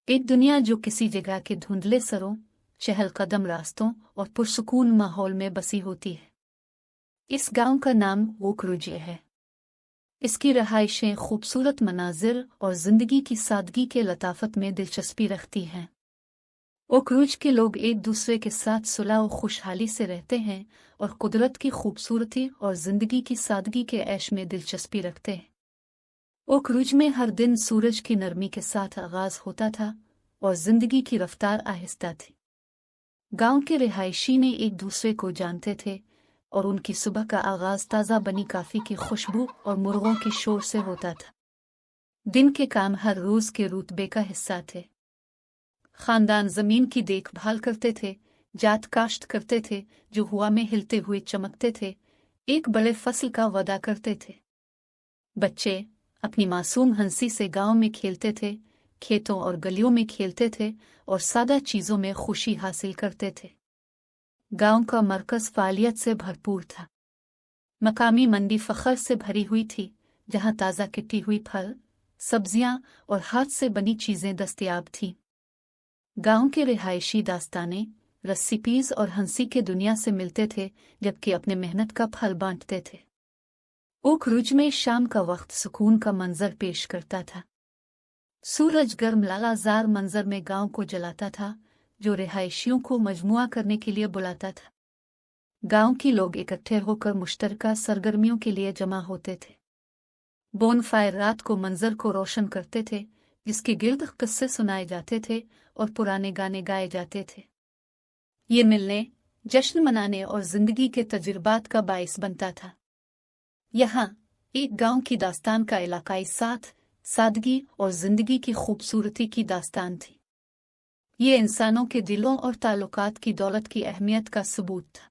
एक दुनिया जो किसी जगह के धुंधले सरों, चहलकदम रास्तों और पुरसुकून माहौल में बसी होती है। इस गांव का नाम ओकरुज है। इसकी रहायशें खूबसूरत मनाजिर और जिंदगी की सादगी के लताफत में दिलचस्पी रखती हैं। ओकरुज के लोग एक दूसरे के साथ सुलह और खुशहाली से रहते हैं और कुदरत की खूबसूरती और जिंदगी की सादगी के ऐश में दिलचस्पी रखते हैं। ओकरुज में हर दिन सूरज की नरमी के साथ आगाज होता था और जिंदगी की रफ्तार आहिस्ता थी। गांव के रिहायशी ने एक दूसरे को जानते थे और उनकी सुबह का आगाज ताज़ा बनी काफी की खुशबू और मुर्गों की शोर से होता था। दिन के काम हर रोज के रुतबे का हिस्सा थे। खानदान जमीन की देखभाल करते थे, जात काश्त करते थे जो हवा में हिलते हुए चमकते थे, एक बड़े फसल का वादा करते थे। बच्चे अपनी मासूम हंसी से गांव में खेलते थे, खेतों और गलियों में खेलते थे और सादा चीजों में खुशी हासिल करते थे। गांव का मरकज फालियत से भरपूर था। मकामी मंडी फखर से भरी हुई थी, जहां ताज़ा किटी हुई फल, सब्जियां और हाथ से बनी चीजें दस्तयाब थीं। गांव के रिहायशी दास्ताने, रेसिपीज और हंसी के दुनिया से मिलते थे, जबकि अपने मेहनत का फल बांटते थे। ओकरुज में शाम का वक्त सुकून का मंजर पेश करता था। सूरज गर्म लालाजार मंजर में गांव को जलाता था, जो रिहायशियों को मजमुआ करने के लिए बुलाता था। गांव के लोग इकट्ठे होकर मुश्तरका सरगर्मियों के लिए जमा होते थे। बोनफायर रात को मंजर को रोशन करते थे, जिसके गिर्द किस्से सुनाए जाते थे और पुराने गाने गाए जाते थे। ये मिलने, जश्न मनाने और जिंदगी के तजुर्बात का बाइस बनता था। यहाँ एक गांव की दास्तान का इलाकाई साथ, सादगी और जिंदगी की खूबसूरती की दास्तान थी। ये इंसानों के दिलों और ताल्लुकात की दौलत की अहमियत का सबूत था।